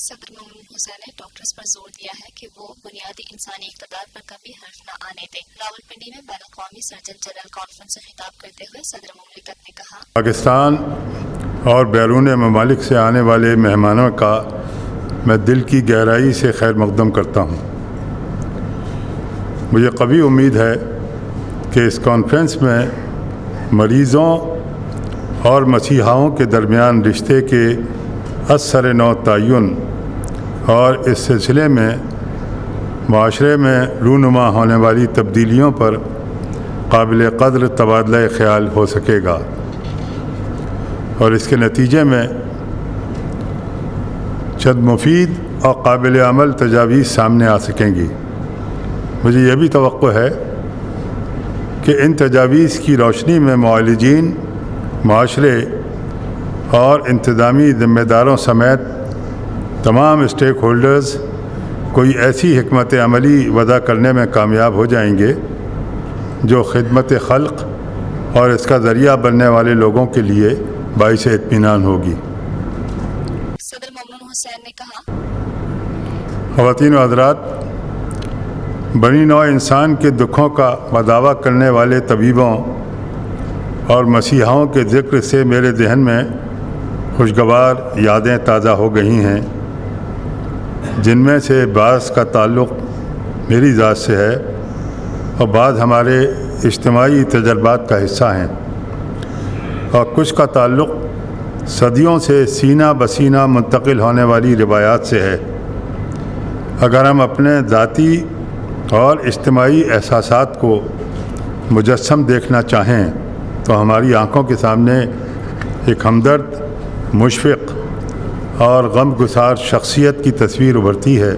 صدر ممنون حسین نے ڈاکٹرز پر زور دیا ہے کہ وہ بنیادی انسانی اقتدار پر کبھی حرف نہ آنے دیں۔ راولپنڈی میں بین الاقوامی سرجن جنرل کانفرنس سے خطاب کرتے ہوئے صدر مملکت نے کہا، پاکستان اور بیرون ممالک سے آنے والے مہمانوں کا میں دل کی گہرائی سے خیر مقدم کرتا ہوں۔ مجھے قوی امید ہے کہ اس کانفرنس میں مریضوں اور مسیحاؤں کے درمیان رشتے کے اثر نو تعین اور اس سلسلے میں معاشرے میں رونما ہونے والی تبدیلیوں پر قابل قدر تبادلہ خیال ہو سکے گا اور اس کے نتیجے میں چند مفید اور قابل عمل تجاویز سامنے آ سکیں گی۔ مجھے یہ بھی توقع ہے کہ ان تجاویز کی روشنی میں معالجین، معاشرے اور انتظامی ذمہ داروں سمیت تمام اسٹیک ہولڈرز کوئی ایسی حکمت عملی وضع کرنے میں کامیاب ہو جائیں گے جو خدمت خلق اور اس کا ذریعہ بننے والے لوگوں کے لیے باعث اطمینان ہوگی۔ صدر ممنون حسین نے کہا، خواتین و حضرات، بنی نوع انسان کے دکھوں کا مداوع کرنے والے طبیبوں اور مسیحاؤں کے ذکر سے میرے ذہن میں خوشگوار یادیں تازہ ہو گئی ہیں، جن میں سے بعض کا تعلق میری ذات سے ہے اور بعض ہمارے اجتماعی تجربات کا حصہ ہیں، اور کچھ کا تعلق صدیوں سے سینہ بسینہ منتقل ہونے والی روایات سے ہے۔ اگر ہم اپنے ذاتی اور اجتماعی احساسات کو مجسم دیکھنا چاہیں تو ہماری آنکھوں کے سامنے ایک ہمدرد، مشفق اور غم گسار شخصیت کی تصویر ابھرتی ہے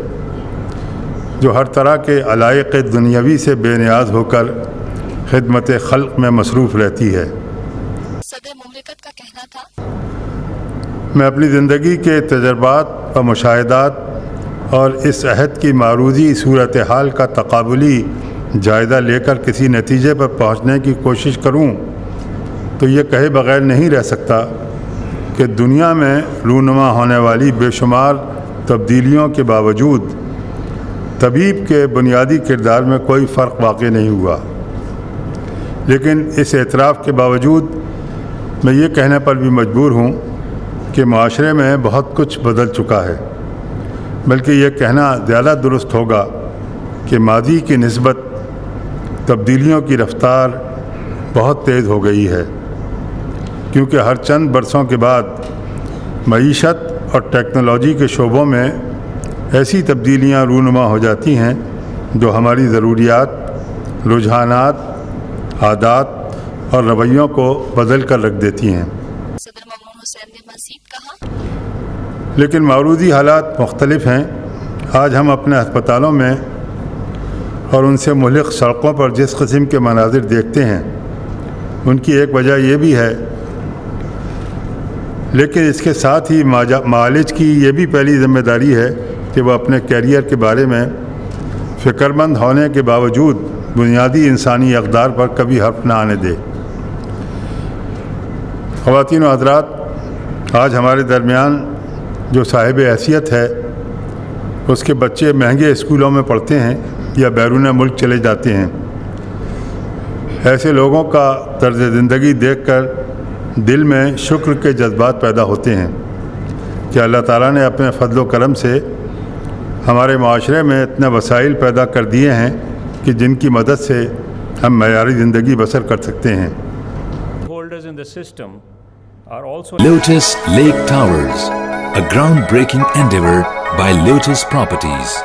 جو ہر طرح کے علائق دنیاوی سے بے نیاز ہو کر خدمت خلق میں مصروف رہتی ہے۔ صدر مملکت کا کہنا تھا، میں اپنی زندگی کے تجربات اور مشاہدات اور اس عہد کی معروضی صورتحال کا تقابلی جائزہ لے کر کسی نتیجے پر پہنچنے کی کوشش کروں تو یہ کہے بغیر نہیں رہ سکتا کہ دنیا میں رونما ہونے والی بے شمار تبدیلیوں کے باوجود طبیب کے بنیادی کردار میں کوئی فرق واقع نہیں ہوا۔ لیکن اس اعتراف کے باوجود میں یہ کہنے پر بھی مجبور ہوں کہ معاشرے میں بہت کچھ بدل چکا ہے، بلکہ یہ کہنا زیادہ درست ہوگا کہ ماضی کی نسبت تبدیلیوں کی رفتار بہت تیز ہو گئی ہے، کیونکہ ہر چند برسوں کے بعد معیشت اور ٹیکنالوجی کے شعبوں میں ایسی تبدیلیاں رونما ہو جاتی ہیں جو ہماری ضروریات، رجحانات، عادات اور رویوں کو بدل کر رکھ دیتی ہیں۔ صدر ممنون حسین نے مزید کہا، لیکن معروضی حالات مختلف ہیں۔ آج ہم اپنے ہسپتالوں میں اور ان سے ملحق سڑکوں پر جس قسم کے مناظر دیکھتے ہیں ان کی ایک وجہ یہ بھی ہے، لیکن اس کے ساتھ ہی معالج کی یہ بھی پہلی ذمہ داری ہے کہ وہ اپنے کیریئر کے بارے میں فکر مند ہونے کے باوجود بنیادی انسانی اقدار پر کبھی حرف نہ آنے دے۔ خواتین و حضرات، آج ہمارے درمیان جو صاحب حیثیت ہے اس کے بچے مہنگے اسکولوں میں پڑھتے ہیں یا بیرون ملک چلے جاتے ہیں۔ ایسے لوگوں کا طرز زندگی دیکھ کر دل میں شکر کے جذبات پیدا ہوتے ہیں کہ اللہ تعالیٰ نے اپنے فضل و کرم سے ہمارے معاشرے میں اتنے وسائل پیدا کر دیے ہیں کہ جن کی مدد سے ہم معیاری زندگی بسر کر سکتے ہیں۔ Lotus Lake Towers, a groundbreaking endeavor by Lotus Properties.